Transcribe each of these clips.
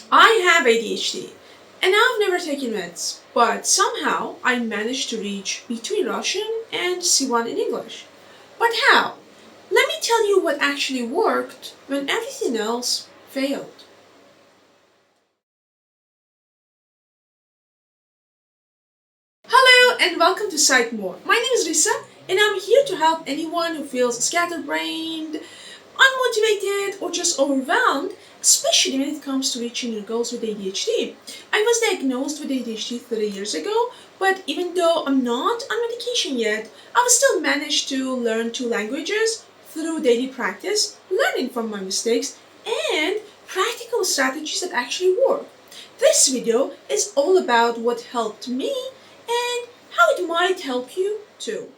I have ADHD, and I've never taken meds, but somehow I managed to reach between Russian and C1 in English. But how? Let me tell you what actually worked when everything else failed. Hello and welcome to Sight More. My name is Risa, and I'm here to help anyone who feels scatterbrained, unmotivated, or just overwhelmed, especially when it comes to reaching your goals with ADHD. I was diagnosed with ADHD 30 years ago, but even though I'm not on medication yet, I've still managed to learn two languages through daily practice, learning from my mistakes, and practical strategies that actually work. This video is all about what helped me and how it might help you too.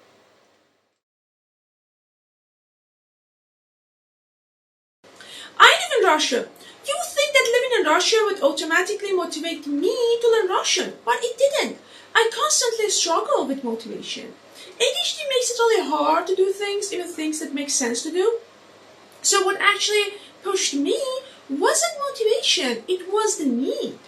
I live in Russia. You would think that living in Russia would automatically motivate me to learn Russian, but it didn't. I constantly struggle with motivation. ADHD makes it really hard to do things, even things that make sense to do. So what actually pushed me wasn't motivation, it was the need.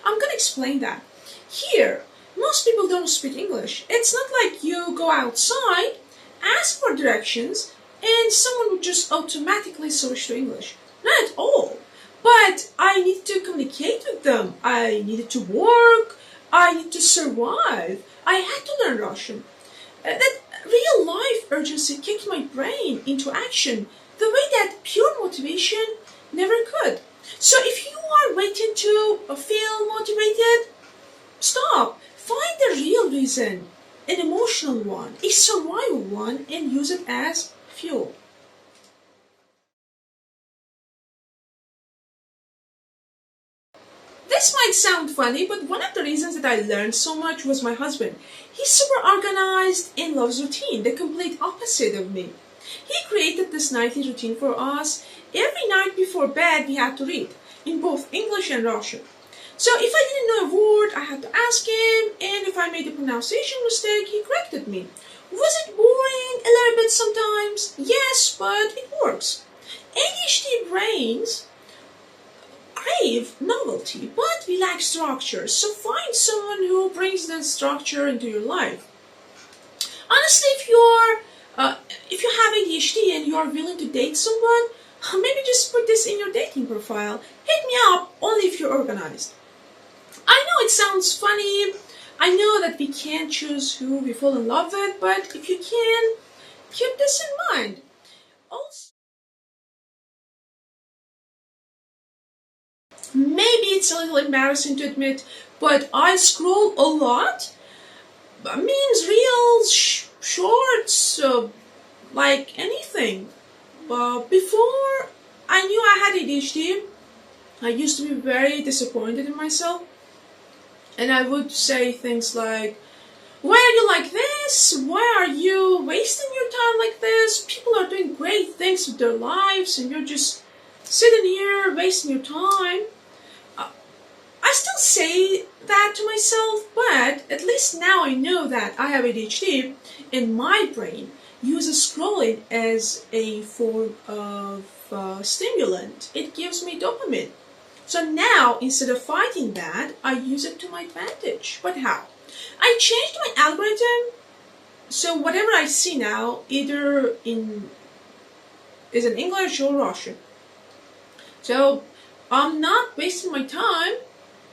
I'm gonna explain that. Here, most people don't speak English. It's not like you go outside, ask for directions, and someone would just automatically switch to English. Not at all. But I needed to communicate with them. I needed to work. I needed to survive. I had to learn Russian. That real life urgency kicked my brain into action the way that pure motivation never could. So if you are waiting to feel motivated, stop. Find the real reason, an emotional one, a survival one, and use it as fuel. This might sound funny, but one of the reasons that I learned so much was my husband. He's super organized and loves routine, the complete opposite of me. He created this nightly routine for us. Every night before bed, we had to read in both English and Russian. So if I didn't know a word, I had to ask him, and if I made a pronunciation mistake, he corrected me. Was it boring? A little bit sometimes? Yes, but it works. ADHD brains crave novelty, but we lack structure. So find someone who brings that structure into your life. Honestly, if you have ADHD and you are willing to date someone, maybe just put this in your dating profile. Hit me up only if you're organized. I know it sounds funny. I know that we can't choose who we fall in love with, but if you can, keep this in mind. Also, maybe it's a little embarrassing to admit, but I scroll a lot. Memes, reels, shorts, like anything. Before I knew I had ADHD, I used to be very disappointed in myself. And I would say things like, why are you like this? Why are you wasting your time like this? People are doing great things with their lives and you're just sitting here wasting your time. I still say that to myself, but at least now I know that I have ADHD and my brain uses scrolling as a form of stimulant. It gives me dopamine. So now, instead of fighting that, I use it to my advantage. But how? I changed my algorithm, so whatever I see now, either is in English or Russian. So I'm not wasting my time.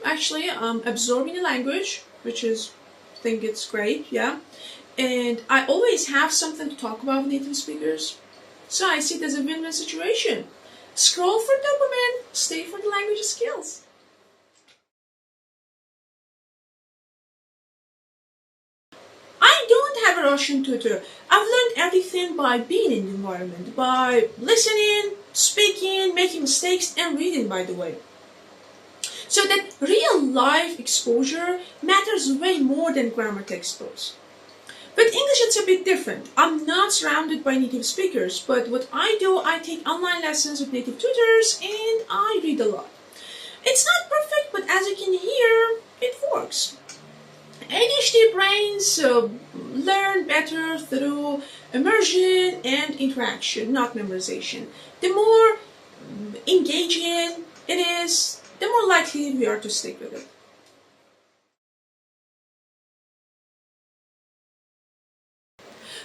Actually, I'm absorbing the language, which is, I think it's great, yeah. And I always have something to talk about with native speakers. So I see it as a win-win situation. Scroll for dopamine, stay for the language skills. I don't have a Russian tutor. I've learned everything by being in the environment, by listening, speaking, making mistakes, and reading, by the way. So that real life exposure matters way more than grammar textbooks. With English, it's a bit different. I'm not surrounded by native speakers, but what I do, I take online lessons with native tutors and I read a lot. It's not perfect, but as you can hear, it works. ADHD brains learn better through immersion and interaction, not memorization. The more engaging it is, the more likely we are to stick with it.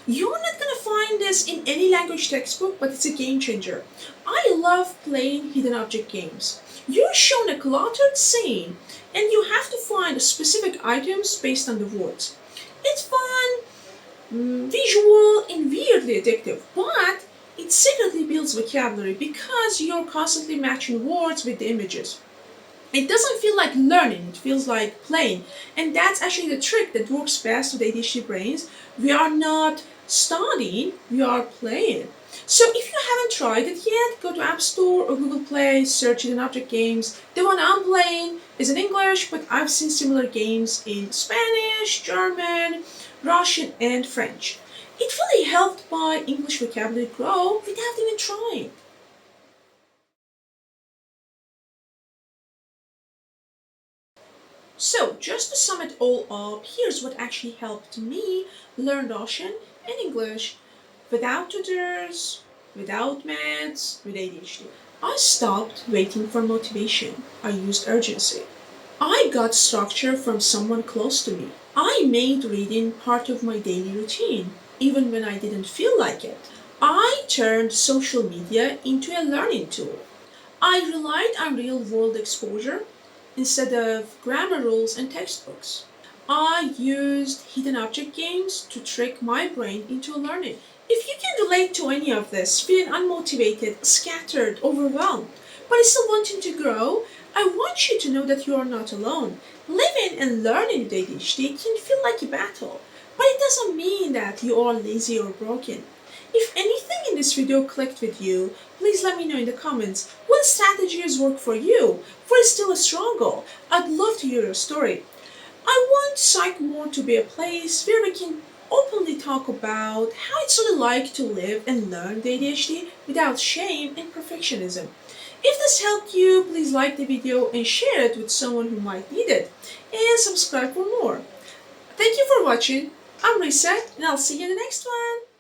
You're not gonna find this in any language textbook, but it's a game changer. I love playing hidden object games. You're shown a cluttered scene, and you have to find specific items based on the words. It's fun, visual, and weirdly addictive, but it secretly builds vocabulary because you're constantly matching words with the images. It doesn't feel like learning, it feels like playing. And that's actually the trick that works best with ADHD brains. We are not studying, we are playing. So if you haven't tried it yet, go to App Store or Google Play, search Hidden Object Games. The one I'm playing is in English, but I've seen similar games in Spanish, German, Russian, and French. It really helped my English vocabulary grow without even trying. So, just to sum it all up, here's what actually helped me learn Russian and English without tutors, without meds, with ADHD. I stopped waiting for motivation. I used urgency. I got structure from someone close to me. I made reading part of my daily routine, even when I didn't feel like it. I turned social media into a learning tool. I relied on real world exposure instead of grammar rules and textbooks. I used hidden object games to trick my brain into learning. If you can relate to any of this, feeling unmotivated, scattered, overwhelmed, but still wanting to grow, I want you to know that you are not alone. Living and learning with ADHD can feel like a battle, but it doesn't mean that you are lazy or broken. If anything in this video clicked with you, please let me know in the comments. What strategies work for you? For it's still a struggle. I'd love to hear your story. I want Psych More to be a place where we can openly talk about how it's really like to live and learn the ADHD without shame and perfectionism. If this helped you, please like the video and share it with someone who might need it. And subscribe for more. Thank you for watching. I'm Reset, and I'll see you in the next one.